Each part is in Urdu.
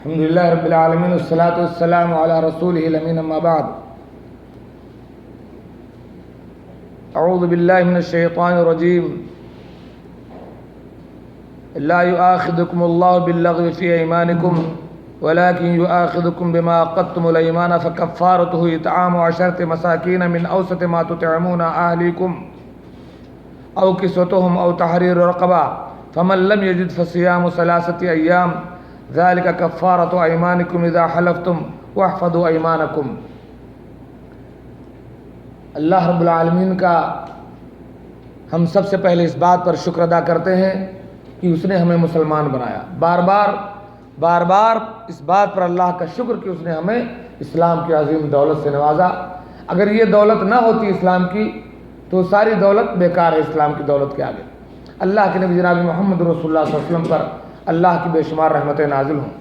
الحمد لله رب العالمين والصلاة والسلام على رسوله الأمين أما بعد أعوذ بالله من الشيطان الرجيم لا يؤاخذكم الله باللغو في أيمانكم ولكن يؤاخذكم بما عقدتم الأيمان فكفارته إطعام 10 مساكين من أوسط ما تطعمون أهليكم أو كسوتهم أو تحرير رقبة فمن لم يجد فصيام 3 أيام ذلك كفارة أيمانكم إذا حلفتم واحفظوا أيمانكم۔ اللہ رب العالمین کا ہم سب سے پہلے اس بات پر شکر ادا کرتے ہیں کہ اس نے ہمیں مسلمان بنایا۔ بار بار اس بات پر اللہ کا شکر کہ اس نے ہمیں اسلام کی عظیم دولت سے نوازا۔ اگر یہ دولت نہ ہوتی اسلام کی تو ساری دولت بیکار ہے اسلام کی دولت کے آگے۔ اللہ کے نبی جناب محمد رسول اللہ صلی اللہ علیہ وسلم پر اللہ کی بے شمار رحمتیں نازل ہوں۔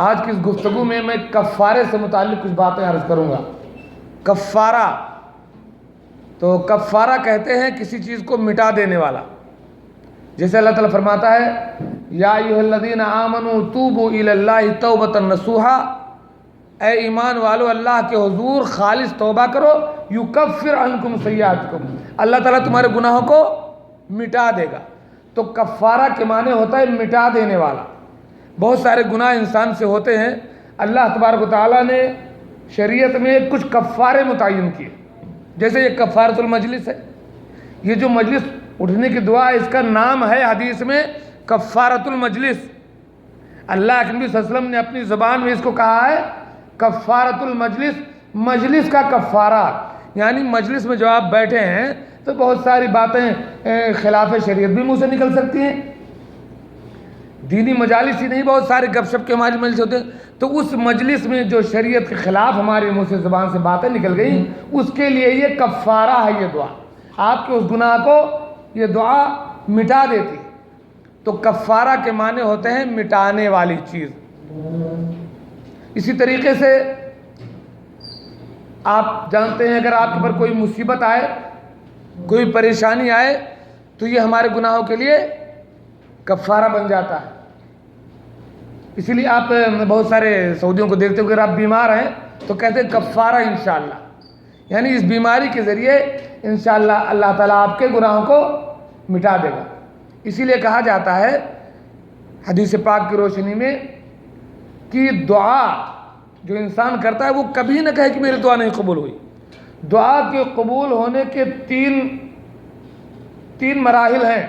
آج کی اس گفتگو میں کفارے سے متعلق کچھ باتیں عرض کروں گا۔ کفارہ تو کفارہ کہتے ہیں کسی چیز کو مٹا دینے والا، جیسے اللہ تعالیٰ فرماتا ہے یا ایھا الذین آمنوا توبوا الی اللہ توبۃ نصوحا، اے ایمان والو اللہ کے حضور خالص توبہ کرو، یکفر عنکم سیئاتکم، اللہ تعالیٰ تمہارے گناہوں کو مٹا دے گا۔ تو کفارہ کے معنی ہوتا ہے مٹا دینے والا۔ بہت سارے گناہ انسان سے ہوتے ہیں، اللہ تبارک و تعالیٰ نے شریعت میں کچھ کفارے متعین کیے، جیسے یہ کفارۃ المجلس ہے۔ یہ جو مجلس اٹھنے کی دعا ہے اس کا نام ہے حدیث میں کفارۃ المجلس۔ اللہ کے نبی صلی اللہ علیہ وسلم نے اپنی زبان میں اس کو کہا ہے کفارۃ المجلس، مجلس کا کفارہ۔ یعنی مجلس میں جو آپ بیٹھے ہیں تو بہت ساری باتیں خلاف شریعت بھی منہ سے نکل سکتی ہیں، دینی مجالس ہی نہیں بہت سارے گپ شپ کے ہمارے مجلس ہوتے ہیں، تو اس مجلس میں جو شریعت کے خلاف ہمارے منہ سے زبان سے باتیں نکل گئیں اس کے لیے یہ کفارہ ہے۔ یہ دعا آپ کے اس گناہ کو یہ دعا مٹا دیتی۔ تو کفارہ کے معنی ہوتے ہیں مٹانے والی چیز۔ اسی طریقے سے آپ جانتے ہیں اگر آپ کے پر کوئی مصیبت آئے، کوئی پریشانی آئے تو یہ ہمارے گناہوں کے لیے کفارہ بن جاتا ہے۔ اسی لیے آپ بہت سارے سعودیوں کو دیکھتے ہو اگر آپ بیمار ہیں تو کہتے ہیں کفارہ انشاءاللہ، یعنی اس بیماری کے ذریعے انشاءاللہ اللہ تعالیٰ آپ کے گناہوں کو مٹا دے گا۔ اسی لیے کہا جاتا ہے حدیث پاک کی روشنی میں کہ دعا جو انسان کرتا ہے وہ کبھی نہ کہے کہ میری دعا نہیں قبول ہوئی۔ دعا کے قبول ہونے کے تین مراحل ہیں،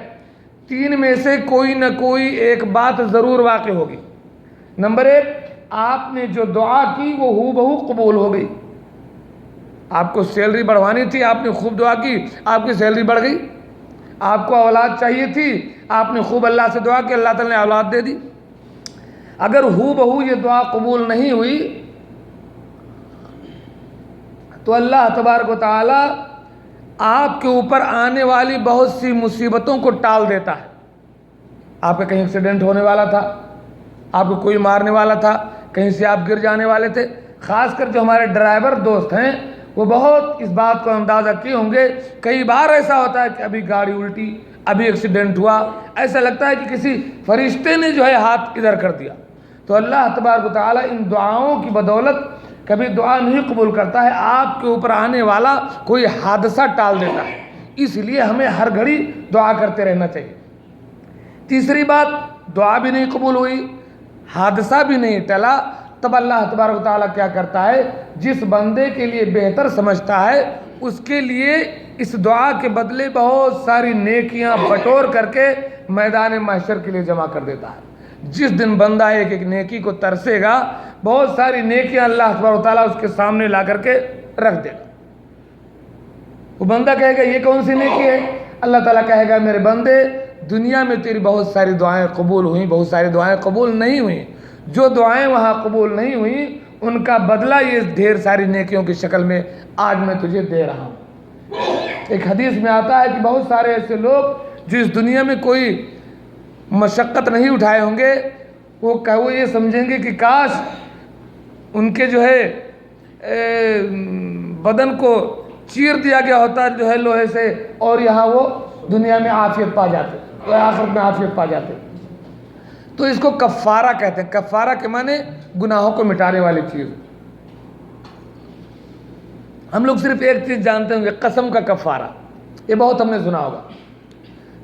3 میں سے کوئی نہ کوئی ایک بات ضرور واقع ہوگی۔ نمبر 1، آپ نے جو دعا کی وہ ہو بہو قبول ہو گئی۔ آپ کو سیلری بڑھوانی تھی، آپ نے خوب دعا کی، آپ کی سیلری بڑھ گئی۔ آپ کو اولاد چاہیے تھی، آپ نے خوب اللہ سے دعا کی، اللہ تعالیٰ نے اولاد دے دی۔ اگر ہو بہو یہ دعا قبول نہیں ہوئی تو اللہ تبارک و تعالیٰ آپ کے اوپر آنے والی بہت سی مصیبتوں کو ٹال دیتا ہے۔ آپ کا کہیں ایکسیڈنٹ ہونے والا تھا، آپ کو کوئی مارنے والا تھا، کہیں سے آپ گر جانے والے تھے۔ خاص کر جو ہمارے ڈرائیور دوست ہیں وہ بہت اس بات کو اندازہ کیے ہوں گے، کئی بار ایسا ہوتا ہے کہ ابھی گاڑی الٹی، ابھی ایکسیڈنٹ ہوا، ایسا لگتا ہے کہ کسی فرشتے نے جو ہے ہاتھ ادھر کر دیا۔ تو اللہ تبارک و تعالیٰ ان دعاؤں کی بدولت کبھی دعا نہیں قبول کرتا ہے، آپ کے اوپر آنے والا کوئی حادثہ ٹال دیتا ہے۔ اس لیے ہمیں ہر گھڑی دعا کرتے رہنا چاہیے۔ تیسری بات، دعا بھی نہیں قبول ہوئی، حادثہ بھی نہیں ٹلا، تب اللہ تبارک و تعالیٰ کیا کرتا ہے، جس بندے کے لیے بہتر سمجھتا ہے اس کے لیے اس دعا کے بدلے بہت ساری نیکیاں بٹور کر کے میدان محشر کے لیے جمع کر دیتا ہے۔ جس دن بندہ ایک ایک نیکی کو ترسے گا بہت ساری نیکیاں اللہ تبارک و تعالیٰ اس کے سامنے لا کر کے رکھ دے گا۔ وہ بندہ کہے گا یہ کون سی نیکی ہے؟ اللہ تعالیٰ کہے گا میرے بندے دنیا میں تیری بہت ساری دعائیں قبول ہوئیں، بہت ساری دعائیں قبول نہیں ہوئیں، جو دعائیں وہاں قبول نہیں ہوئیں ان کا بدلہ یہ ڈھیر ساری نیکیوں کی شکل میں آج میں تجھے دے رہا ہوں۔ ایک حدیث میں آتا ہے کہ بہت سارے ایسے لوگ جو اس دنیا میں کوئی مشقت نہیں اٹھائے ہوں گے، وہ یہ سمجھیں گے کہ کاش ان کے جو ہے بدن کو چیر دیا گیا ہوتا جو ہے لوہے سے، اور یہاں وہ دنیا میں عافیت پا جاتے، آخرت میں عافیت پا جاتے۔ تو اس کو کفارہ کہتے ہیں. کفارہ کے معنی گناہوں کو مٹانے والی چیز. ہم لوگ صرف ایک چیز جانتے ہوں گے, قسم کا کفارہ. یہ بہت ہم نے سنا ہوگا.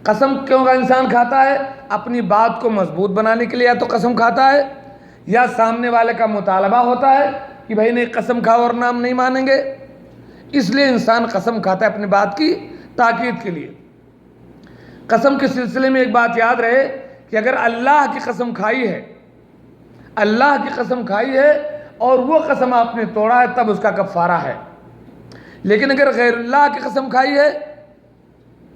قسم کیوں کا انسان کھاتا ہے؟ اپنی بات کو مضبوط بنانے کے لیے یا تو قسم کھاتا ہے, یا سامنے والے کا مطالبہ ہوتا ہے کہ بھائی نہیں قسم کھاؤ اور نام نہیں مانیں گے, اس لیے انسان قسم کھاتا ہے اپنی بات کی تاکید کے لیے. قسم کے سلسلے میں ایک بات یاد رہے کہ اگر اللہ کی قسم کھائی ہے, اللہ کی قسم کھائی ہے اور وہ قسم آپ نے توڑا ہے, تب اس کا کفارہ ہے. لیکن اگر غیر اللہ کی قسم کھائی ہے,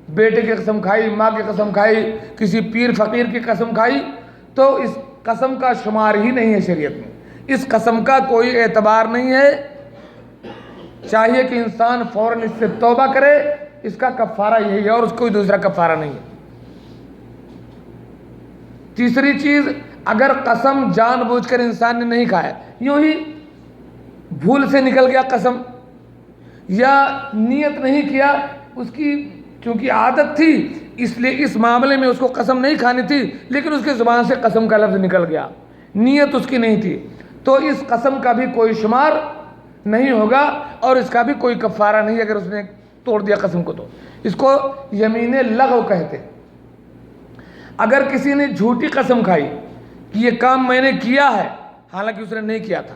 بیٹے کی قسم کھائی, ماں کی قسم کھائی, کسی پیر فقیر کی قسم کھائی, تو اس قسم کا شمار ہی نہیں ہے شریعت میں. اس قسم کا کوئی اعتبار نہیں ہے. چاہیے کہ انسان فوراً اس سے توبہ کرے, اس کا کفارہ یہی ہے اور اس کوئی دوسرا کفارہ نہیں ہے. تیسری چیز, اگر قسم جان بوجھ کر انسان نے نہیں کھایا, یوں ہی بھول سے نکل گیا قسم, یا نیت نہیں کیا, اس کی چونکہ عادت تھی اس لیے اس معاملے میں اس کو قسم نہیں کھانی تھی, لیکن اس کی زبان سے قسم کا لفظ نکل گیا, نیت اس کی نہیں تھی, تو اس قسم کا بھی کوئی شمار نہیں ہوگا اور اس کا بھی کوئی کفارہ نہیں اگر اس نے توڑ دیا قسم کو. تو اس کو یمین لغو کہتے ہیں. اگر کسی نے جھوٹی قسم کھائی کہ یہ کام میں نے کیا ہے حالانکہ اس نے نہیں کیا تھا,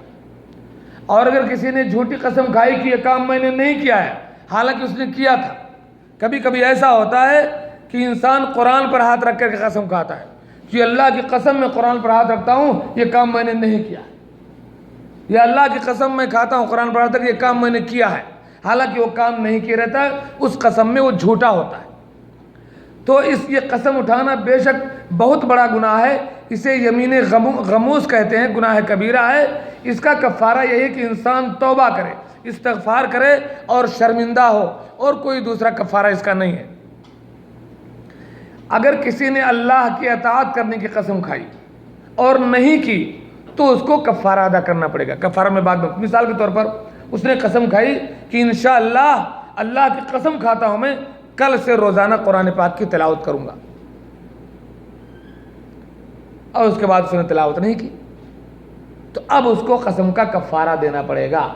اور اگر کسی نے جھوٹی قسم کھائی کہ یہ کام میں نے نہیں کیا ہے حالانکہ اس نے کیا تھا. کبھی کبھی ایسا ہوتا ہے کہ انسان قرآن پر ہاتھ رکھ کر کے قسم کھاتا ہے کہ اللہ کی قسم میں قرآن پر ہاتھ رکھتا ہوں یہ کام میں نے نہیں کیا ہے, یا اللہ کی قسم میں کھاتا ہوں قرآن پر ہاتھ رکھ یہ کام میں نے کیا ہے, حالانکہ وہ کام نہیں کیا رہتا ہے, اس قسم میں وہ جھوٹا ہوتا ہے. تو یہ قسم اٹھانا بے شک بہت بڑا گناہ ہے. اسے یمین غموس کہتے ہیں, گناہ کبیرہ ہے. اس کا کفارہ یہی کہ انسان توبہ کرے, استغفار کرے اور شرمندہ ہو, اور کوئی دوسرا کفارہ اس کا نہیں ہے. اگر کسی نے اللہ کی اطاعت کرنے کی قسم کھائی اور نہیں کی تو اس کو کفارہ ادا کرنا پڑے گا. کفارہ میں بعد میں, مثال کے طور پر اس نے قسم کھائی کہ انشاءاللہ اللہ کی قسم کھاتا ہوں میں کل سے روزانہ قرآن پاک کی تلاوت کروں گا, اور اس کے بعد اس نے تلاوت نہیں کی, تو اب اس کو قسم کا کفارہ دینا پڑے گا.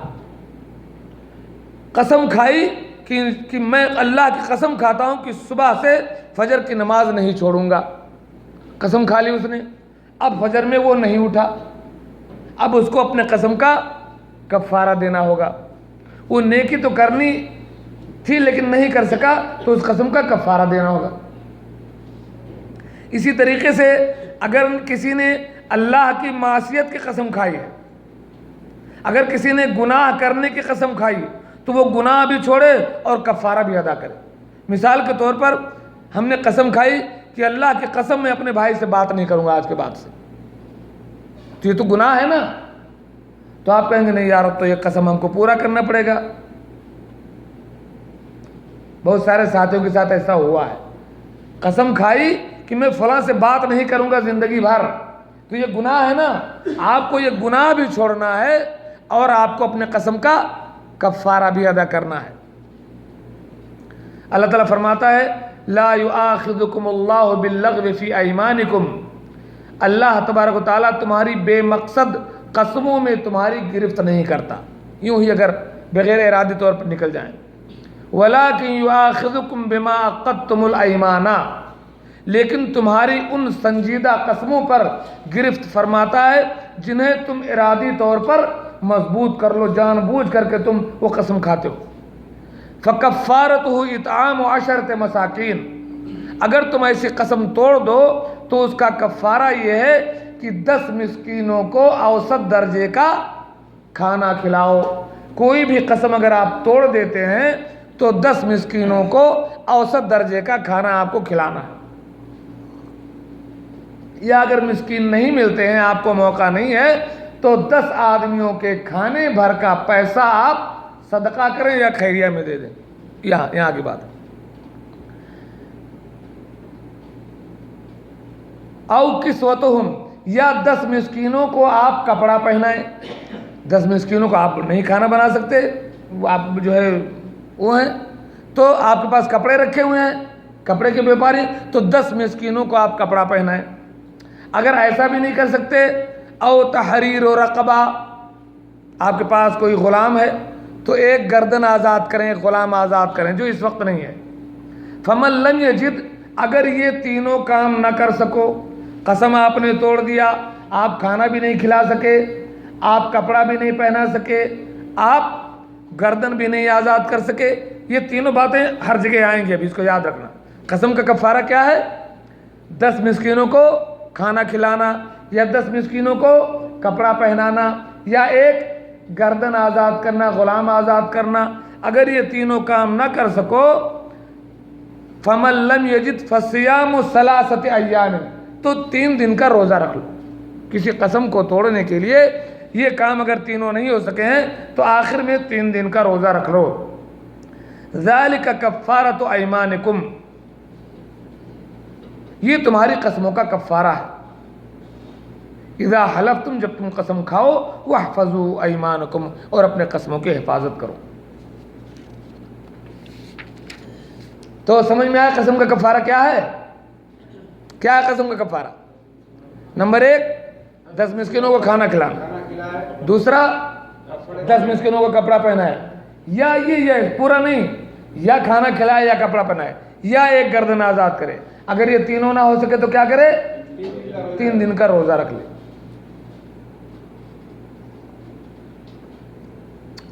قسم کھائی کہ میں اللہ کی قسم کھاتا ہوں کہ صبح سے فجر کی نماز نہیں چھوڑوں گا, قسم کھا لی اس نے, اب فجر میں وہ نہیں اٹھا, اب اس کو اپنے قسم کا کفارہ دینا ہوگا. وہ نیکی تو کرنی تھی لیکن نہیں کر سکا تو اس قسم کا کفارہ دینا ہوگا. اسی طریقے سے اگر کسی نے اللہ کی معصیت کی قسم کھائی ہے, اگر کسی نے گناہ کرنے کی قسم کھائی تو وہ گناہ بھی چھوڑے اور کفارہ بھی ادا کرے. مثال کے طور پر ہم نے قسم کھائی کہ اللہ کی قسم میں اپنے بھائی سے بات نہیں کروں گا آج کے بعد سے, تو یہ تو گناہ ہے نا. تو آپ کہیں گے نہیں یار اب تو یہ قسم ہم کو پورا کرنا پڑے گا. بہت سارے ساتھیوں کے ساتھ ایسا ہوا ہے, قسم کھائی کہ میں فلاں سے بات نہیں کروں گا زندگی بھر, تو یہ گناہ ہے نا. آپ کو یہ گناہ بھی چھوڑنا ہے اور آپ کو اپنے قسم کا کفارہ بھی ادا کرنا ہے. اللہ تعالیٰ فرماتا ہے لا یؤاخذکم اللہ باللغو فی ایمانکم, اللہ تبارک و تعالیٰ تمہاری بے مقصد قسموں میں تمہاری گرفت نہیں کرتا, یوں ہی اگر بغیر ارادی طور پر نکل جائیں. وَلَٰكِن يُؤَاخِذُكُم بِمَا عَقَّدتُّمُ الْأَيْمَانَ, لیکن تمہاری ان سنجیدہ قسموں پر گرفت فرماتا ہے جنہیں تم ارادی طور پر مضبوط کر لو, جان بوجھ کر کے تم وہ قسم کھاتے ہو. فَكَفَّارَتُهُ إِطْعَامُ 10 مساکین, اگر تم ایسی قسم توڑ دو تو اس کا کفارہ یہ ہے کہ 10 مسکینوں کو اوسط درجے کا کھانا کھلاؤ. کوئی بھی قسم اگر آپ توڑ دیتے ہیں تو 10 مسکینوں کو اوسط درجے کا کھانا آپ کو کھلانا ہے. یا اگر مسکین نہیں ملتے ہیں, آپ کو موقع نہیں ہے, تو 10 آدمیوں کے کھانے بھر کا پیسہ آپ صدقہ کریں یا خیریہ میں دے دیں. یہاں کی بات ہے. او کسوتہم, یا 10 مسکینوں کو آپ کپڑا پہنائیں. 10 مسکینوں کو آپ نہیں کھانا بنا سکتے, آپ جو ہے وہ ہیں, تو آپ کے پاس کپڑے رکھے ہوئے ہیں, کپڑے کے بیپاری, تو 10 مسکینوں کو آپ کپڑا پہنائیں. اگر ایسا بھی نہیں کر سکتے او تحریر و رقبہ، آپ کے پاس کوئی غلام ہے تو ایک گردن آزاد کریں، ایک غلام آزاد کریں، جو اس وقت نہیں ہے۔ فمن لم یجد، اگر یہ تینوں کام نہ کر سکو، قسم آپ نے توڑ دیا، آپ کھانا بھی نہیں کھلا سکے، آپ کپڑا بھی نہیں پہنا سکے، آپ گردن بھی نہیں آزاد کر سکے، یہ تینوں باتیں ہر جگہ آئیں گی، ابھی اس کو یاد رکھنا۔ قسم کا کفارہ کیا ہے؟ 10 مسکینوں کو کھانا کھلانا، یا 10 مسکینوں کو کپڑا پہنانا، یا ایک گردن آزاد کرنا، غلام آزاد کرنا۔ اگر یہ تینوں کام نہ کر سکو، فمن لم یجد فصیام 3 ایام، تو 3 دن کا روزہ رکھ لو۔ کسی قسم کو توڑنے کے لیے یہ کام اگر تینوں نہیں ہو سکے ہیں تو آخر میں 3 دن کا روزہ رکھ لو۔ ذالک کفارۃ ایمانکم، یہ تمہاری قسموں کا کفارہ ہے۔ اذا حلفتم، جب تم قسم کھاؤ، واحفظوا ایمانکم، اور اپنے قسموں کی حفاظت کرو۔ تو سمجھ میں آیا قسم کا کفارہ کیا ہے؟ کیا ہے قسم کا کفارہ؟ نمبر 1، 10 مسکینوں کو کھانا کھلانا، دوسرا 10 مسکینوں کو کپڑا پہنائے، یا یہ پورا نہیں، یا کھانا کھلائے یا کپڑا پہنائے، یا ایک گردن آزاد کرے۔ اگر یہ تینوں نہ ہو سکے تو کیا کرے؟ 3 دن کا روزہ رکھ لے۔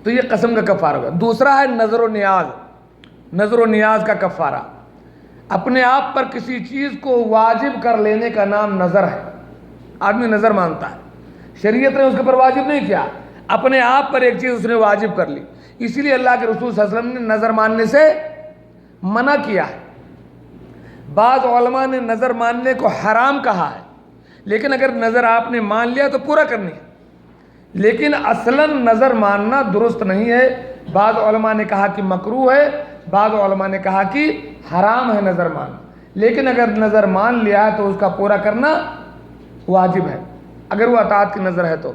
تو یہ قسم کا کفارہ ہوگا۔ دوسرا ہے نظر و نیاز، نظر و نیاز کا کفارہ۔ اپنے آپ پر کسی چیز کو واجب کر لینے کا نام نظر ہے۔ آدمی نظر مانتا ہے، شریعت نے اس کے اوپر واجب نہیں کیا، اپنے آپ پر ایک چیز اس نے واجب کر لی، اسی لیے اللہ کے رسول صلی اللہ علیہ وسلم نے نظر ماننے سے منع کیا ہے۔ بعض علماء نے نظر ماننے کو حرام کہا ہے، لیکن اگر نظر آپ نے مان لیا تو پورا کرنی ہے، لیکن اصلاً نظر ماننا درست نہیں ہے۔ بعض علماء نے کہا کہ مکروہ ہے، بعض علماء نے کہا کہ حرام ہے نظر ماننا، لیکن اگر نظر مان لیا ہے تو اس کا پورا کرنا واجب ہے، اگر وہ اطاعت کی نظر ہے تو۔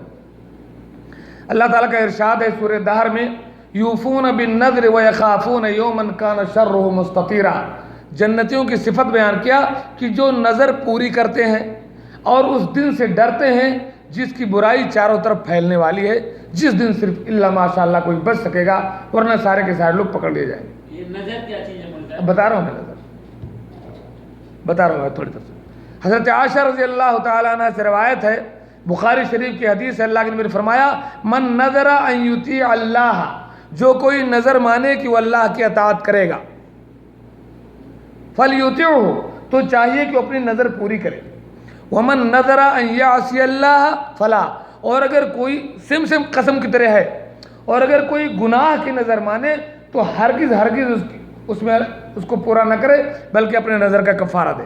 اللہ تعالیٰ کا ارشاد ہے سورہ دہر میں، یوفون بالنذر ویخافون یوما کان شرہ مستطیرا، جنتیوں کی صفت بیان کیا کہ جو نظر پوری کرتے ہیں اور اس دن سے ڈرتے ہیں جس کی برائی چاروں طرف پھیلنے والی ہے، جس دن صرف اللہ ماشاء اللہ کوئی بچ سکے گا، ورنہ سارے کے سارے لوگ پکڑ لیے جائیں گے۔ یہ نظر کیا چیز ہے؟ بتا رہا ہوں میں نظر، بتا رہا ہوں میں تھوڑی تفصیل۔ حضرت عائشہ رضی اللہ تعالیٰ عنہ سے روایت ہے، بخاری شریف کی حدیث ہے، اللہ کے نبی نے فرمایا، من نظر ان یطیع اللہ، جو کوئی نظر مانے کہ وہ اللہ کی اطاعت کرے گا، فلیطعہ، تو چاہیے کہ وہ اپنی نظر پوری کرے، ومن نظر ان یعصی اللہ فلا، اور اگر کوئی سم قسم کی طرح ہے، اور اگر کوئی گناہ کی نظر مانے تو ہرگز اس کو پورا نہ کرے، بلکہ اپنے نظر کا کفارہ دے۔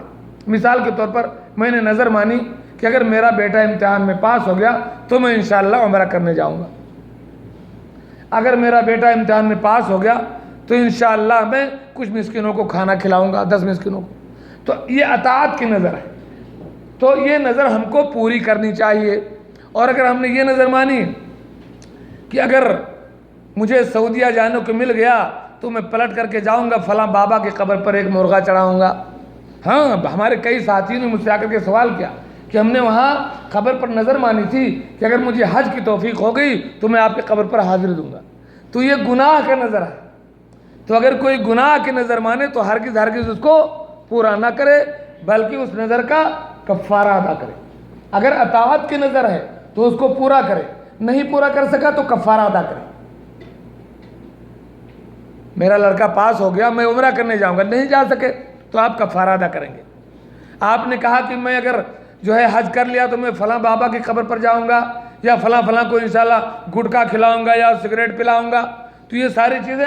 مثال کے طور پر میں نے نظر مانی کہ اگر میرا بیٹا امتحان میں پاس ہو گیا تو میں انشاءاللہ عمرہ کرنے جاؤں گا، اگر میرا بیٹا امتحان میں پاس ہو گیا تو انشاءاللہ میں کچھ مسکینوں کو کھانا کھلاؤں گا، 10 مسکینوں کو۔ تو یہ اطاعت کی نظر ہے، تو یہ نظر ہم کو پوری کرنی چاہیے۔ اور اگر ہم نے یہ نظر مانی کہ اگر مجھے سعودیہ جانے کو مل گیا تو میں پلٹ کر کے جاؤں گا فلاں بابا کی قبر پر ایک مرغا چڑھاؤں گا۔ ہاں، ہمارے کئی ساتھیوں نے مجھ سے آ کر کے سوال کیا کہ ہم نے وہاں قبر پر نظر مانی تھی کہ اگر مجھے حج کی توفیق ہو گئی تو میں آپ کی قبر پر حاضر دوں گا۔ تو یہ گناہ کا نظر ہے، تو اگر کوئی گناہ کی نظر مانے تو ہرگز اس کو پورا نہ کرے، بلکہ اس نظر کا کفارہ ادا کرے۔ اگر اطاعت کی نظر ہے تو اس کو پورا کرے، نہیں پورا کر سکا تو کفارہ ادا کرے۔ میرا لڑکا پاس ہو گیا، میں عمرہ کرنے جاؤں گا، نہیں جا سکے تو آپ کفارہ ادا کریں گے۔ آپ نے کہا کہ میں اگر حج کر لیا تو میں فلاں بابا کی قبر پر جاؤں گا، یا فلاں کو انشاءاللہ گٹکا کھلاؤں گا یا سگریٹ پلاؤں گا، تو یہ ساری چیزیں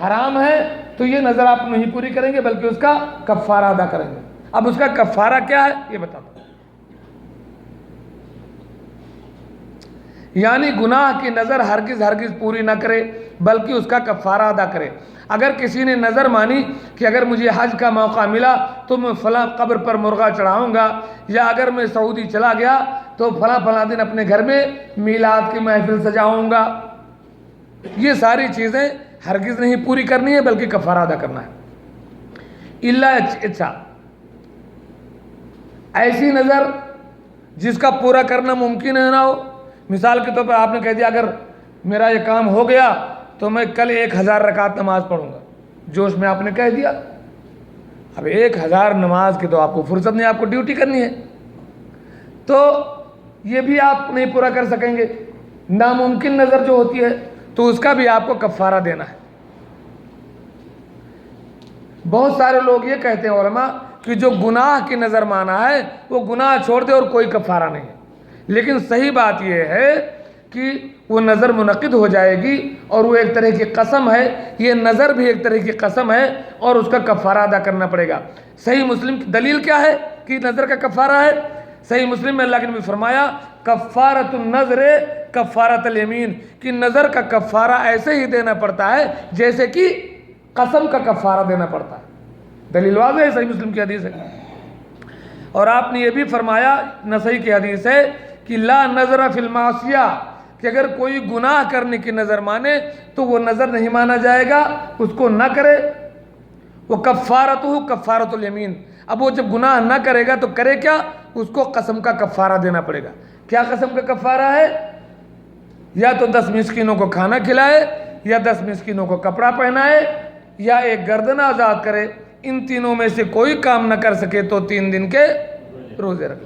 حرام ہیں، تو یہ نظر آپ نہیں پوری کریں گے بلکہ اس کا کفارہ ادا کریں گے۔ اب اس کا کفارہ کیا ہے یہ بتاتا ہوں۔ یعنی گناہ کی نظر ہرگز پوری نہ کرے بلکہ اس کا کفارہ ادا کرے۔ اگر کسی نے نظر مانی کہ اگر مجھے حج کا موقع ملا تو میں فلاں قبر پر مرغا چڑھاؤں گا، یا اگر میں سعودی چلا گیا تو فلاں دن اپنے گھر میں میلاد کی محفل سجاؤں گا، یہ ساری چیزیں ہرگز نہیں پوری کرنی ہے بلکہ کفارہ ادا کرنا ہے۔ اچھا، ایسی نظر جس کا پورا کرنا ممکن ہے نہ ہو. مثال کے طور پر آپ نے کہہ دیا اگر میرا یہ کام ہو گیا تو میں کل 1000 رکعت نماز پڑھوں گا. جوش میں آپ نے کہہ دیا. اب 1000 نماز کی تو آپ کو فرصت نہیں, آپ کو ڈیوٹی کرنی ہے, تو یہ بھی آپ نہیں پورا کر سکیں گے. ناممکن نظر جو ہوتی ہے تو اس کا بھی آپ کو کفارہ دینا ہے. بہت سارے لوگ یہ کہتے ہیں علماء کہ جو گناہ کی نظر مانا ہے وہ گناہ چھوڑ دے اور کوئی کفارہ نہیں ہے. لیکن صحیح بات یہ ہے کہ وہ نظر منعقد ہو جائے گی اور وہ ایک طرح کی قسم ہے, یہ نظر بھی ایک طرح کی قسم ہے اور اس کا کفارہ ادا کرنا پڑے گا. صحیح مسلم کی دلیل کیا ہے کہ نظر کا کفارہ ہے؟ صحیح مسلم میں اللہ کے نبی فرمایا کفارۃ النظر کفارۃ الیمین, کہ نظر کا کفارہ ایسے ہی دینا پڑتا ہے جیسے کہ قسم کا کفارہ دینا پڑتا ہے. دلیل واضح ہے, صحیح مسلم کی حدیث ہے. اور آپ نے یہ بھی فرمایا, نسائی کی حدیث ہے کہ لا نظر فی المعصیہ, کہ اگر کوئی گناہ کرنے کی نظر مانے تو وہ نظر نہیں مانا جائے گا, اس کو نہ کرے. وہ کفارتہ کفارۃ الیمین, اب وہ جب گناہ نہ کرے گا تو کرے کیا؟ اس کو قسم کا کفارہ دینا پڑے گا. کیا قسم کا کفارہ ہے؟ یا تو 10 مسکینوں کو کھانا کھلائے, یا 10 مسکینوں کو کپڑا پہنائے, یا ایک گردن آزاد کرے. ان تینوں میں سے کوئی کام نہ کر سکے تو 3 دن کے روزے رکھے.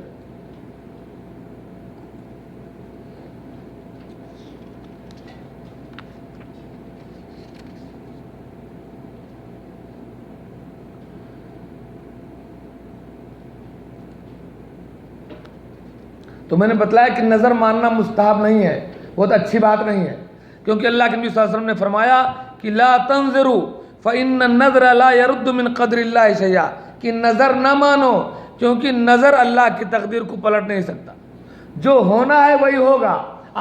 تو میں نے بتلایا کہ نظر ماننا مستحب نہیں ہے, بہت اچھی بات نہیں ہے, کیونکہ اللہ کے نبی صلی اللہ علیہ وسلم نے فرمایا کہ لا تنظروا فإن النظر لا يرد من قدر اللہ شیئا, کہ نظر نہ مانو کیونکہ نظر اللہ کی تقدیر کو پلٹ نہیں سکتا. جو ہونا ہے وہی ہوگا,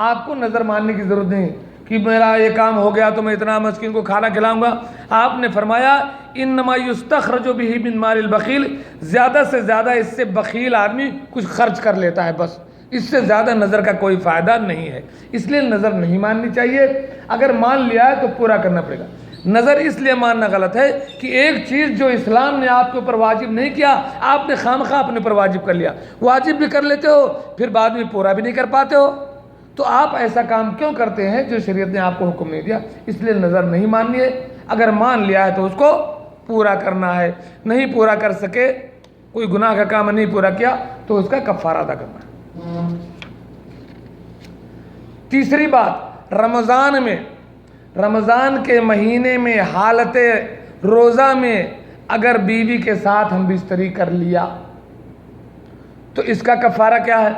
آپ کو نظر ماننے کی ضرورت نہیں کہ میرا یہ کام ہو گیا تو میں اتنا مسکین کو کھانا کھلاؤں گا. آپ نے فرمایا انما یستخرج به من مال البخیل, زیادہ سے زیادہ اس سے بخیل آدمی کچھ خرچ کر لیتا ہے, بس اس سے زیادہ نظر کا کوئی فائدہ نہیں ہے. اس لیے نظر نہیں ماننی چاہیے. اگر مان لیا ہے تو پورا کرنا پڑے گا. نظر اس لیے ماننا غلط ہے کہ ایک چیز جو اسلام نے آپ کے اوپر واجب نہیں کیا آپ نے خامخواہ اپنے اوپر واجب کر لیا. واجب بھی کر لیتے ہو پھر بعد میں پورا بھی نہیں کر پاتے ہو, تو آپ ایسا کام کیوں کرتے ہیں جو شریعت نے آپ کو حکم نہیں دیا؟ اس لیے نظر نہیں ماننی ہے. اگر مان لیا ہے تو اس کو پورا کرنا ہے. نہیں پورا کر سکے, کوئی گناہ کا کام نہیں پورا کیا تو اس کا کفارہ ادا کرنا ہے. تیسری بات, رمضان کے مہینے میں حالت روزہ میں اگر بیوی کے ساتھ ہم بستری کر لیا تو اس کا کفارہ کیا ہے؟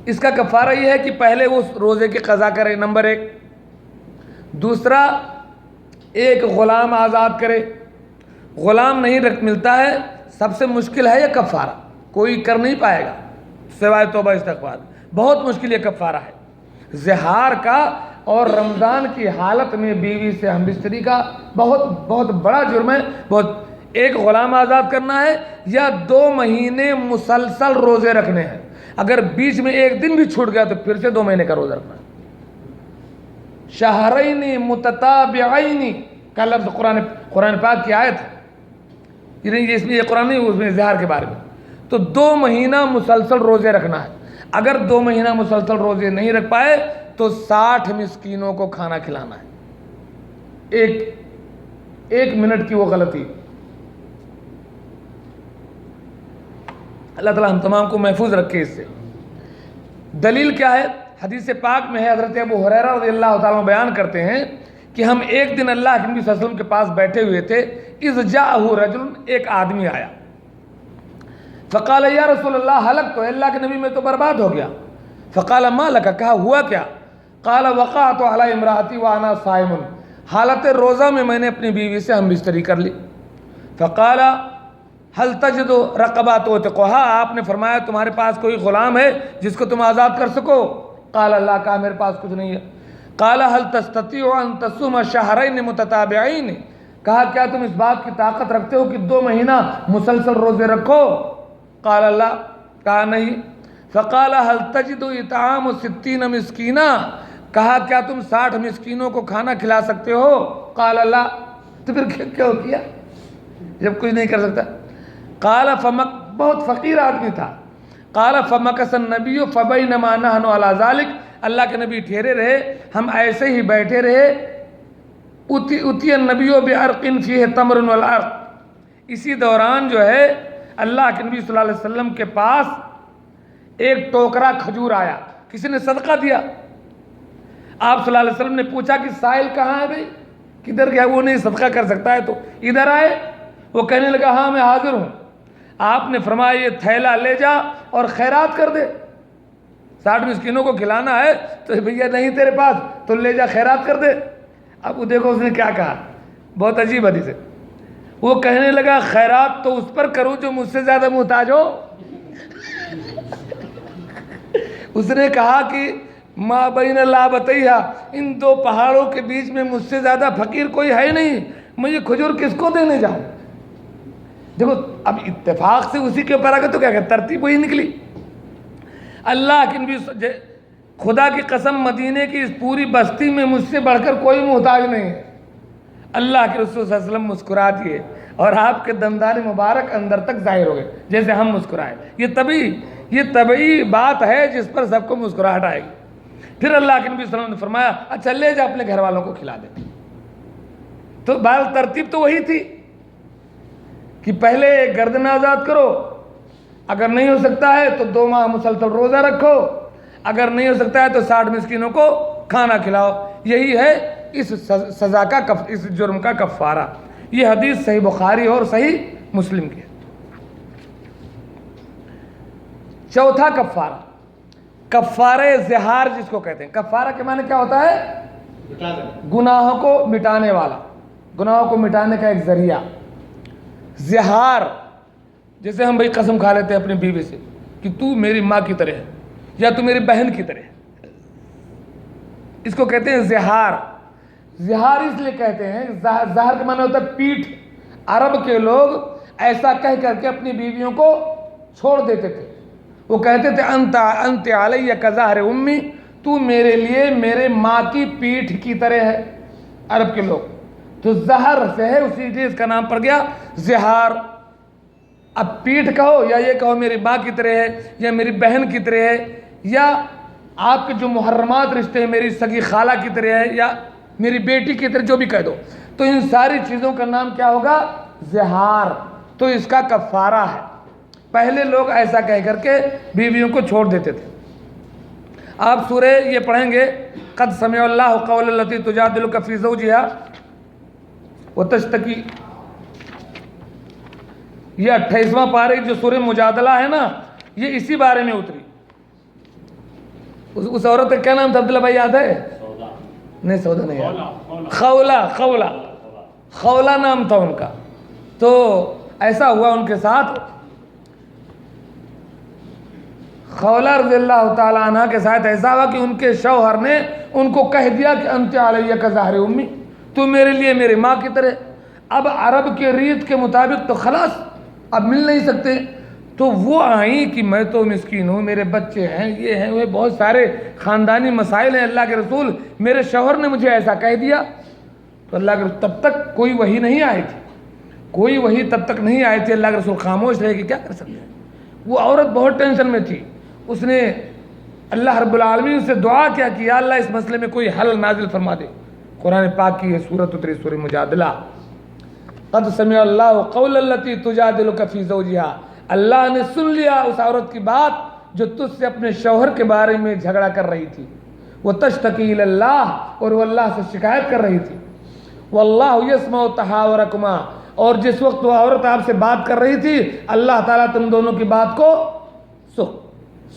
اس کا کفارہ یہ ہے کہ پہلے وہ روزے کی قضا کرے, نمبر 1. دوسرا, ایک غلام آزاد کرے. غلام نہیں ملتا ہے, سب سے مشکل ہے یہ کفارہ, کوئی کر نہیں پائے گا سوائے توبہ استغفار. بہت مشکل یہ کفارہ ہے زہار کا, اور رمضان کی حالت میں بیوی سے ہم بستری کا بہت بڑا جرم ہے. ایک غلام آزاد کرنا ہے یا 2 مہینے مسلسل روزے رکھنے ہیں. اگر بیچ میں ایک دن بھی چھوٹ گیا تو پھر سے 2 مہینے کا روزہ رکھنا ہے. شہرین متتابعین کا لفظ قرآن پاک کی آیت ہے, اس میں یہ قرآن نہیں, اس میں اظہار کے بارے میں. تو 2 مہینہ مسلسل روزے رکھنا ہے. اگر 2 مہینہ مسلسل روزے نہیں رکھ پائے تو 60 مسکینوں کو کھانا کھلانا ہے. ایک منٹ کی وہ غلطی. اللہ تعالیٰ ہم تمام کو محفوظ رکھے اس سے. دلیل کیا ہے؟ حدیث پاک میں ہے, حضرت ابو ہریرہ رضی اللہ تعالیٰ بیان کرتے ہیں کہ ہم ایک دن اللہ کے نبی صلی اللہ علیہ وسلم کے پاس بیٹھے ہوئے تھے. اذ جاءہ رجل, ایک آدمی آیا. فقال یا رسول اللہ ہلک تو, اللہ کے نبی میں تو برباد ہو گیا. فقال ما لک, کہا ہوا کیا؟ قال وقعت علی امراتی وانا صائم, حالت روزہ میں میں نے اپنی بیوی سے ہم بستری کر لی. فقال هل تجد رقبات توثقها, آپ نے فرمایا تمہارے پاس کوئی غلام ہے جس کو تم آزاد کر سکو؟ قال اللہ, کہا میرے پاس کچھ نہیں ہے. قال هل تستطيع ان تصوم شهرين متتابعين, کہا کیا تم اس بات کی طاقت رکھتے ہو کہ 2 مہینہ مسلسل روزے رکھو؟ قال اللہ, کہا نہیں. فقال هل تجد اطعام 60 مسکینا, کہا کیا تم 60 مسکینوں کو کھانا کھلا سکتے ہو؟ قال اللہ, تو پھر کیوں کیا جب کچھ نہیں کر سکتا؟ قال فمک بہت فقیر آدمی تھا. قال فمکث النبی فبینما نحن علی ذلک, اللہ کے نبی ٹھہرے رہے, ہم ایسے ہی بیٹھے رہے. اتی النبی بعرق فیہ تمر والعرق, اسی دوران جو ہے اللہ کے نبی صلی اللہ علیہ وسلم کے پاس ایک ٹوکرا کھجور آیا, کسی نے صدقہ دیا. آپ صلی اللہ علیہ وسلم نے پوچھا کہ سائل کہاں ہے بھائی, کدھر گیا؟ وہ نہیں صدقہ کر سکتا ہے تو ادھر آئے. وہ کہنے لگا ہاں میں حاضر ہوں. آپ نے فرمایا یہ تھیلا لے جا اور خیرات کر دے, 60 مسکینوں کو کھلانا ہے تو بھیا نہیں تیرے پاس تو لے جا خیرات کر دے. اب وہ دیکھو اس نے کیا کہا, بہت عجیب حدیث ہے. وہ کہنے لگا خیرات تو اس پر کروں جو مجھ سے زیادہ محتاج ہو. اس نے کہا کہ ما بین لابتیہا, ان دو پہاڑوں کے بیچ میں مجھ سے زیادہ فقیر کوئی ہے نہیں, میں یہ کھجور کس کو دینے جاؤں. دیکھو اب اتفاق سے اسی کے اوپر آ گئے تو کیا کہ ترتیب وہی نکلی. اللہ کے نبی خدا کی قسم مدینے کی اس پوری بستی میں مجھ سے بڑھ کر کوئی محتاج نہیں ہے. اللہ کے رسول صلی اللہ علیہ وسلم مسکرا دیے اور آپ کے دندان مبارک اندر تک ظاہر ہو گئے جیسے ہم مسکرائے. یہ طبعی بات ہے جس پر سب کو مسکراہٹ آئے گی. پھر اللہ کے نبی صلی اللہ علیہ وسلم نے فرمایا اچھا لے جا اپنے گھر والوں کو کھلا دے. تو بہر ترتیب تو وہی تھی کہ پہلے گردن آزاد کرو, اگر نہیں ہو سکتا ہے تو 2 ماہ مسلسل روزہ رکھو, اگر نہیں ہو سکتا ہے تو 60 مسکینوں کو کھانا کھلاؤ. یہی ہے اس سزا کا اس جرم کا کفارہ. یہ حدیث صحیح بخاری اور صحیح مسلم کی ہے. چوتھا کفارہ, کفارہ زہار جس کو کہتے ہیں. کفارہ کے معنی کیا ہوتا ہے؟ گناہوں کو مٹانے والا, گناہوں کو مٹانے کا ایک ذریعہ. زہار جیسے ہم بھائی قسم کھا لیتے ہیں اپنی بیوی سے کہ تو میری ماں کی طرح ہے یا تو میری بہن کی طرح ہے, اس کو کہتے ہیں زہار. زہار اس لیے کہتے ہیں, زہر کا معنی ہوتا ہے پیٹھ. عرب کے لوگ ایسا کہہ کر کے اپنی بیویوں کو چھوڑ دیتے تھے. وہ کہتے تھے انت علیہ کظہر امی, تو میرے لیے میرے ماں کی پیٹھ کی طرح ہے. عرب کے لوگ تو زہر سے ہے, اسی لیے اس کا نام پڑ گیا زہار. اب پیٹھ کہو یا یہ کہو میری ماں کی طرح ہے یا میری بہن کی طرح ہے یا آپ کے جو محرمات رشتے ہیں میری سگی خالہ کی طرح ہے یا میری بیٹی کی طرح, جو بھی کہہ دو, تو ان ساری چیزوں کا نام کیا ہوگا؟ زہار. تو اس کا کفارہ ہے. پہلے لوگ ایسا کہہ کر کے بیویوں کو چھوڑ دیتے تھے. آپ سورہ یہ پڑھیں گے قد سمع اللہ قول التی تجادلک فی زوجہا وتشتکی, یہ 28واں پارے جو سورہ مجادلہ ہے نا, یہ اسی بارے میں اتری. اس عورت کا کیا نام تھا عبداللہ بھائی, یاد ہے؟ نہیں سودا نہیں یاد, خولہ نام تھا ان کا. تو ایسا ہوا ان کے ساتھ, خولہ رضی اللہ تعالیٰ عنہ کے ساتھ ایسا ہوا کہ ان کے شوہر نے ان کو کہہ دیا کہ انت علیہ کظہر امی, تو میرے لیے میری ماں کی طرح. اب عرب کے ریت کے مطابق تو خلاص اب مل نہیں سکتے. تو وہ آئیں کہ میں تو مسکین ہوں, میرے بچے ہیں, یہ ہیں, وہ بہت سارے خاندانی مسائل ہیں, اللہ کے رسول میرے شوہر نے مجھے ایسا کہہ دیا. تو اللہ کے رسول تب تک کوئی وحی نہیں آئی تھی, کوئی وحی تب تک نہیں آئی تھی. اللہ کے رسول خاموش رہے کہ کیا کر سکتے ہیں. وہ عورت بہت ٹینشن میں تھی. اس نے اللہ رب العالمین سے دعا کیا کہ یا اللہ اس مسئلے میں کوئی حل نازل فرما دے. قرآن پاک کی یہ سورت اتری, سورہ مجادلہ. قد سمع اللہ قول التی تجادلک فی زوجہا, اللہ نے سن لیا اس عورت کی بات جو تجھ سے اپنے شوہر کے بارے میں جھگڑا کر رہی تھی. وہ تشتکی الی اللہ, اور وہ اللہ سے شکایت کر رہی تھی. واللہ یسمع تحاورکما, اور جس وقت وہ عورت آپ سے بات کر رہی تھی اللہ تعالیٰ تم دونوں کی بات کو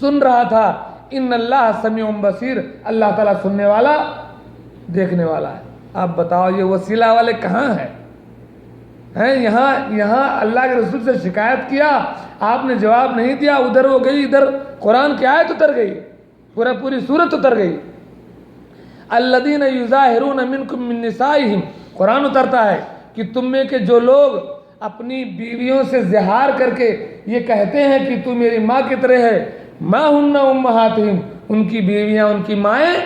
سن رہا تھا. ان اللہ سمیع بصیر, اللہ تعالیٰ سننے والا دیکھنے والا ہے. آپ بتاؤ یہ وسیلہ والے کہاں ہیں؟ یہاں اللہ کے رسول سے شکایت کیا, آپ نے جواب نہیں دیا, ادھر وہ گئی, ادھر قرآن کی آیت اتر گئی, پوری سورت اتر گئی. الذین یظاہرون منکم من نسائہم, قرآن اترتا ہے کہ تم میں کے جو لوگ اپنی بیویوں سے زہار کر کے یہ کہتے ہیں کہ تو میری ماں کی طرح ہے, ما ہن امہاتہم, ان کی بیویاں ان کی مائیں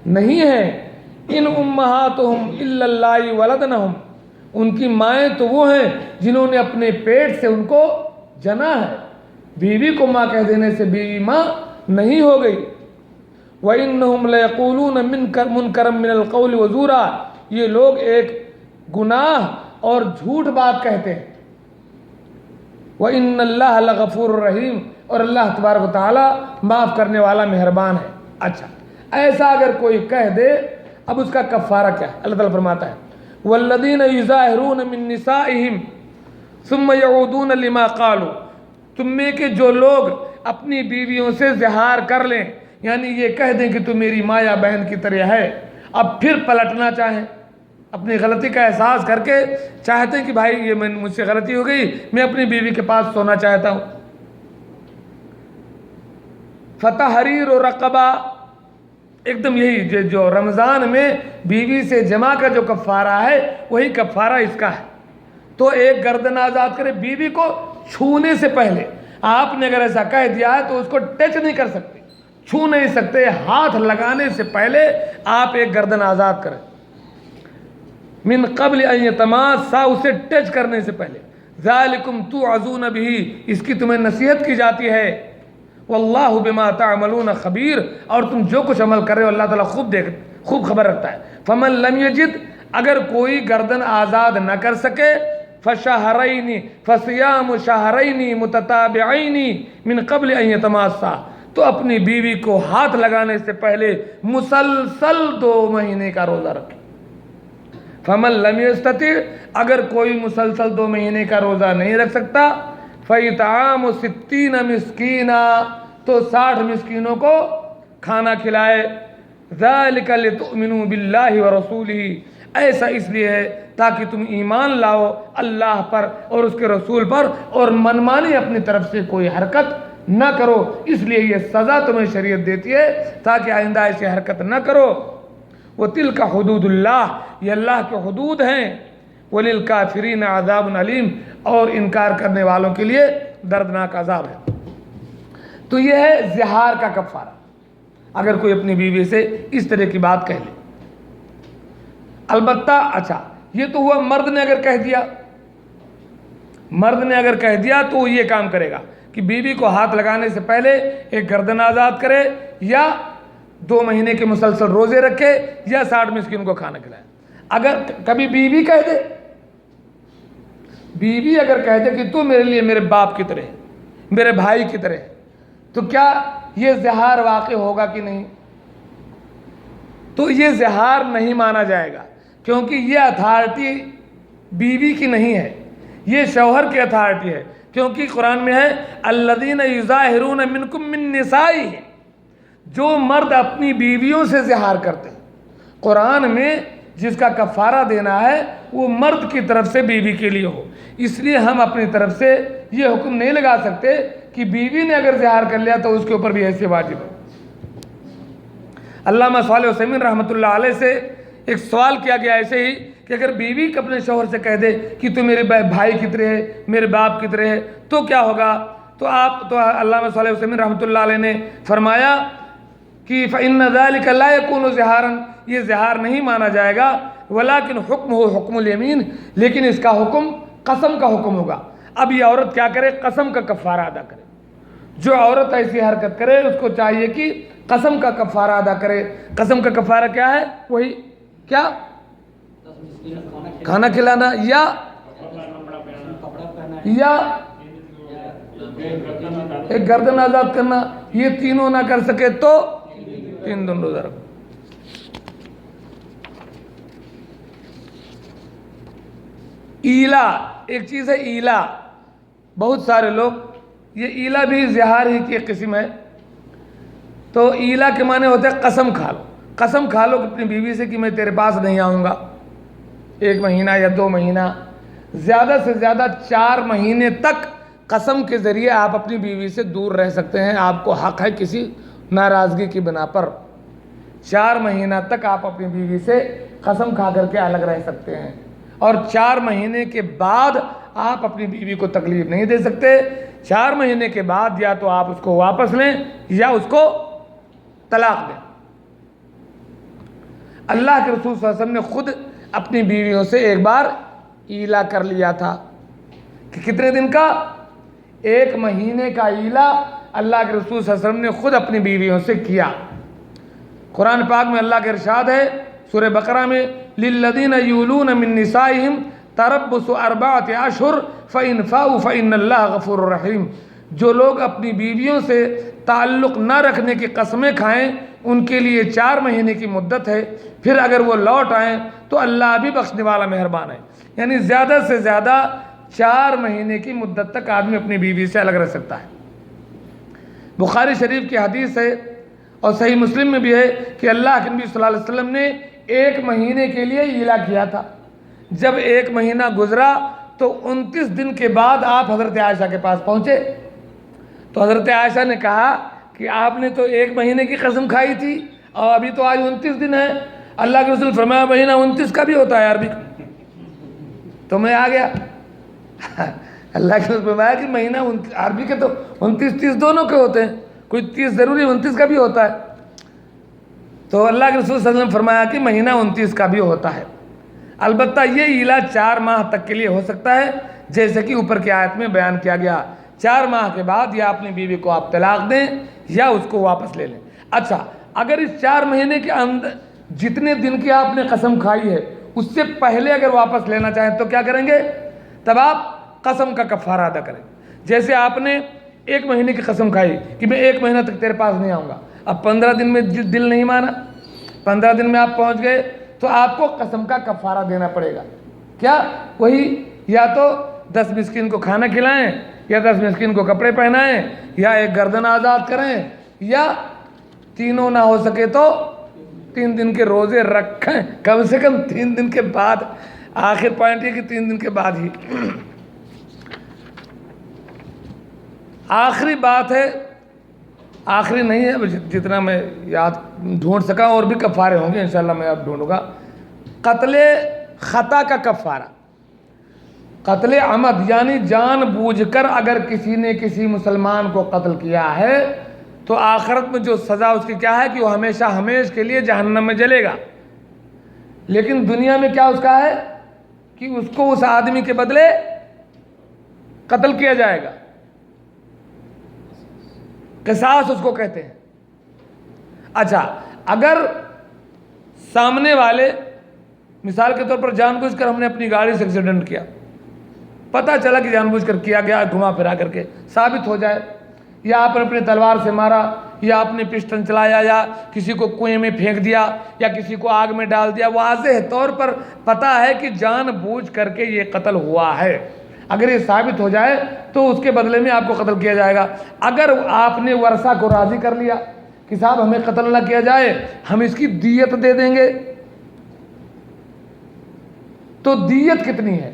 نہیں ہیں. ان امہاتہم الا اللہ ولدنہم, ان کی مائیں تو وہ ہیں جنہوں نے اپنے پیٹ سے ان کو جنا ہے. بیوی کو ماں کہہ دینے سے بیوی ماں نہیں ہو گئی. وَإِنَّهُمْ لَيَقُولُونَ مُنْكَرًا مِنَ الْقَوْلِ وَزُورًا. یہ لوگ ایک گناہ اور جھوٹ بات کہتے ہیں. وَإِنَّ اللَّهَ لَغَفُورٌ رَحِيمٌ. اور اللہ تبارک و تعالیٰ معاف کرنے والا مہربان ہے. اچھا ایسا اگر کوئی کہہ دے اب اس کا کفارہ کیا ہے؟ اللہ تعالیٰ فرماتا ہے وَالَّذِينَ يُظَاهِرُونَ مِن نِّسَائِهِمْ ثُمَّ يَعُودُونَ لِمَا قَالُوا. تم میں کہ جو لوگ اپنی بیویوں سے زہار کر لیں، یعنی یہ کہہ دیں کہ تو میری ماں یا بہن کی طرح ہے، اب پھر پلٹنا چاہیں، اپنی غلطی کا احساس کر کے چاہتے ہیں کہ بھائی یہ مجھ سے غلطی ہو گئی، میں اپنی بیوی کے پاس سونا چاہتا ہوں. فتحریر رقبہ، ایک دم یہی جو رمضان میں بیوی سے جمع کا جو کفارہ ہے وہی کفارہ اس کا ہے. تو ایک گردن آزاد کرے بیوی کو چھونے سے پہلے. آپ نے اگر ایسا کہہ دیا ہے تو اس کو ٹچ نہیں کر سکتے، چھو نہیں سکتے. ہاتھ لگانے سے پہلے آپ ایک گردن آزاد کریں. من قبل ان یتماسا، اسے ٹچ کرنے سے پہلے. ذالکم توعظون بہ، اس کی تمہیں نصیحت کی جاتی ہے. واللہ بما تعملون خبیر، اور تم جو کچھ عمل کر رہے ہو اللہ تعالیٰ خوب خبر رکھتا ہے. فمن لم یجد، اگر کوئی گردن آزاد نہ کر سکے، فشہرین فصیام شہرین متتابعین من قبل ان یتماسا، تو اپنی بیوی کو ہاتھ لگانے سے پہلے مسلسل 2 مہینے کا روزہ رکھے. فمن لم یستطع، اگر کوئی مسلسل 2 مہینے کا روزہ نہیں رکھ سکتا، فإطعام 60 مسکینا، تو 60 مسکینوں کو کھانا کھلائے. ذالک لتؤمنوا باللہ ورسولہ، ایسا اس لیے ہے تاکہ تم ایمان لاؤ اللہ پر اور اس کے رسول پر، اور منمانی اپنی طرف سے کوئی حرکت نہ کرو. اس لیے یہ سزا تمہیں شریعت دیتی ہے تاکہ آئندہ ایسی حرکت نہ کرو. وَتِلْكَ حُدُودُ اللَّهِ، یہ اللہ کے حدود ہیں. وَلِلْكَافِرِينَ عَذَابٌ عَلِيمٌ، اور انکار کرنے والوں کے لیے دردناک عذاب ہے. تو یہ ہے زہار کا کفارہ، اگر کوئی اپنی بیوی سے اس طرح کی بات کہہ لے. البتہ اچھا یہ تو ہوا مرد نے اگر کہہ دیا، مرد نے اگر کہہ دیا تو وہ یہ کام کرے گا کہ بیوی کو ہاتھ لگانے سے پہلے ایک گردن آزاد کرے، یا 2 مہینے کے مسلسل روزے رکھے، یا 60 مسکین کو کھانا کھلائے. اگر کبھی بیوی کہہ دے، بیوی اگر کہہ دے کہ تو میرے لیے میرے باپ کی طرح ہے، میرے بھائی کی طرح ہے، تو کیا یہ زہار واقع ہوگا کہ نہیں؟ تو یہ زہار نہیں مانا جائے گا، کیونکہ یہ اتھارٹی بیوی کی نہیں ہے، یہ شوہر کی اتھارٹی ہے. کیونکہ قرآن میں ہے الذین یظاہرون منکم من نسائہم، جو مرد اپنی بیویوں سے زہار کرتے ہیں. قرآن میں جس کا کفارہ دینا ہے وہ مرد کی طرف سے بیوی کے لیے ہو. اس لیے ہم اپنی طرف سے یہ حکم نہیں لگا سکتے کہ بیوی نے اگر زہار کر لیا تو اس کے اوپر بھی ایسے واجب ہے. علامہ صالح عثیمین رحمۃ اللہ علیہ سے ایک سوال کیا گیا ایسے ہی کہ اگر بیوی اپنے شوہر سے کہہ دے کہ تو میرے بھائی کی طرح ہے، میرے باپ کی طرح ہے، تو کیا ہوگا؟ تو علامہ صالح عثیمین رحمۃ اللہ علیہ نے فرمایا کہ فإن ذلك لا يكون زہارا، یہ زہار نہیں مانا جائے گا. ولیکن حکم ہو حکم الیمین، لیکن اس کا حکم قسم کا حکم ہوگا. اب یہ عورت کیا کرے؟ قسم کا کفارہ ادا کرے. جو عورت ایسی حرکت کرے اس کو چاہیے کہ قسم کا کفارہ ادا کرے. قسم کا کفارہ کیا ہے؟ وہی کیا؟ کھانا کھلانا یا ایک گردن آزاد کرنا. یہ تینوں نہ کر سکے تو 3 دن روزہ رکھو. ایلا ایک چیز ہے، ایلا. بہت سارے لوگ، یہ ایلا بھی زہار ہی کی ایک قسم ہے. تو ایلا کے معنی ہوتے ہیں قسم کھا لو. قسم کھا لو اپنی بیوی سے کہ میں تیرے پاس نہیں آؤں گا 1 مہینہ یا 2 مہینہ، زیادہ سے زیادہ 4 مہینے تک قسم کے ذریعے آپ اپنی بیوی سے دور رہ سکتے ہیں. آپ کو حق ہے کسی ناراضگی کی بنا پر 4 مہینہ تک آپ اپنی بیوی سے قسم کھا کر کے الگ رہ سکتے ہیں. اور 4 مہینے کے بعد آپ اپنی بیوی کو تکلیف نہیں دے سکتے. 4 مہینے کے بعد یا تو آپ اس کو واپس لیں یا اس کو طلاق دیں. اللہ کے رسول صلی اللہ علیہ وسلم نے خود اپنی بیویوں سے ایک بار ایلا کر لیا تھا کہ کتنے دن کا؟ ایک مہینے کا ایلا اللہ کے رسول صلی اللہ علیہ وسلم نے خود اپنی بیویوں سے کیا۔ قرآن پاک میں اللہ کے ارشاد ہے سورہ بقرہ میں للذین یولون من نسائہم تربص اربعۃ اشہر فإن فاؤوا فإن اللہ غفور رحیم۔ جو لوگ اپنی بیویوں سے تعلق نہ رکھنے کی قسمیں کھائیں ان کے لیے 4 مہینے کی مدت ہے، پھر اگر وہ لوٹ آئیں تو اللہ بھی بخشنے والا مہربان ہے۔ یعنی زیادہ سے زیادہ 4 مہینے کی مدت تک آدمی اپنی بیوی سے الگ رہ سکتا ہے۔ بخاری شریف کی حدیث ہے اور صحیح مسلم میں بھی ہے کہ اللہ کے نبی صلی اللہ علیہ وسلم نے 1 مہینے کے لیے ایلا کیا تھا۔ جب 1 مہینہ گزرا تو 29 دن کے بعد آپ حضرت عائشہ کے پاس پہنچے تو حضرت عائشہ نے کہا کہ آپ نے تو 1 مہینے کی قسم کھائی تھی اور ابھی تو آج 29 دن ہے۔ اللہ کے رسول فرمایا مہینہ 29 کا بھی ہوتا ہے عربی کا۔ تو میں آ گیا اللہ کے رسول فرمایا کہ مہینہ عربی کے تو 29-30 دونوں کے ہوتے ہیں، کوئی 30 ضروری 29 کا بھی ہوتا ہے۔ تو اللہ کے رسول صلی اللہ علیہ وسلم فرمایا کہ مہینہ 29 کا بھی ہوتا ہے، البتہ یہ ایلا 4 ماہ تک کے لیے ہو سکتا ہے، جیسے کہ اوپر کی آیت میں بیان کیا گیا۔ 4 ماہ کے بعد یا اپنی بیوی کو آپ طلاق دیں یا اس کو واپس لے لیں۔ اچھا، اگر اس 4 مہینے کے اندر جتنے دن کی آپ نے قسم کھائی ہے اس سے پہلے اگر واپس لینا چاہیں تو کیا کریں گے؟ تب آپ قسم کا کفارہ ادا کریں۔ جیسے آپ نے 1 مہینے کی قسم کھائی کہ میں 1 مہینہ تک تیرے پاس نہیں آؤں گا، اب 15 دن میں دل نہیں مانا، 15 دن میں آپ پہنچ گئے تو آپ کو قسم کا کفارہ دینا پڑے گا۔ کیا؟ وہی یا تو 10 مسکین کو کھانا کھلائیں یا 10 مسکین کو کپڑے پہنائیں یا 1 گردن آزاد کریں یا تینوں نہ ہو سکے تو 3 دن کے روزے رکھیں، کم سے کم 3 دن کے بعد۔ آخر پوائنٹ یہ کہ 3 دن کے بعد ہی۔ آخری بات ہے، آخری نہیں ہے، جتنا میں یاد ڈھونڈ سکا، اور بھی کفارے ہوں گے انشاءاللہ میں اب ڈھونڈوں گا۔ قتل خطا کا کفارہ، قتل عمد یعنی جان بوجھ کر اگر کسی نے کسی مسلمان کو قتل کیا ہے تو آخرت میں جو سزا اس کی کیا ہے کہ وہ ہمیشہ ہمیش کے لیے جہنم میں جلے گا۔ لیکن دنیا میں کیا اس کا ہے کہ اس کو اس آدمی کے بدلے قتل کیا جائے گا، قصاص اس کو کہتے ہیں۔ اچھا، اگر سامنے والے مثال کے طور پر جان بوجھ کر ہم نے اپنی گاڑی سے ایکسیڈنٹ کیا، پتہ چلا کہ جان بوجھ کر کیا گیا، گھما پھرا کر کے ثابت ہو جائے، یا آپ نے اپنے تلوار سے مارا یا آپ نے پسٹن چلایا یا کسی کو کنویں میں پھینک دیا یا کسی کو آگ میں ڈال دیا، واضح طور پر پتہ ہے کہ جان بوجھ کر کے یہ قتل ہوا ہے، اگر یہ ثابت ہو جائے تو اس کے بدلے میں آپ کو قتل کیا جائے گا۔ اگر آپ نے ورثہ کو راضی کر لیا کہ صاحب ہمیں قتل نہ کیا جائے، ہم اس کی دیت دے دیں گے، تو دیت کتنی ہے؟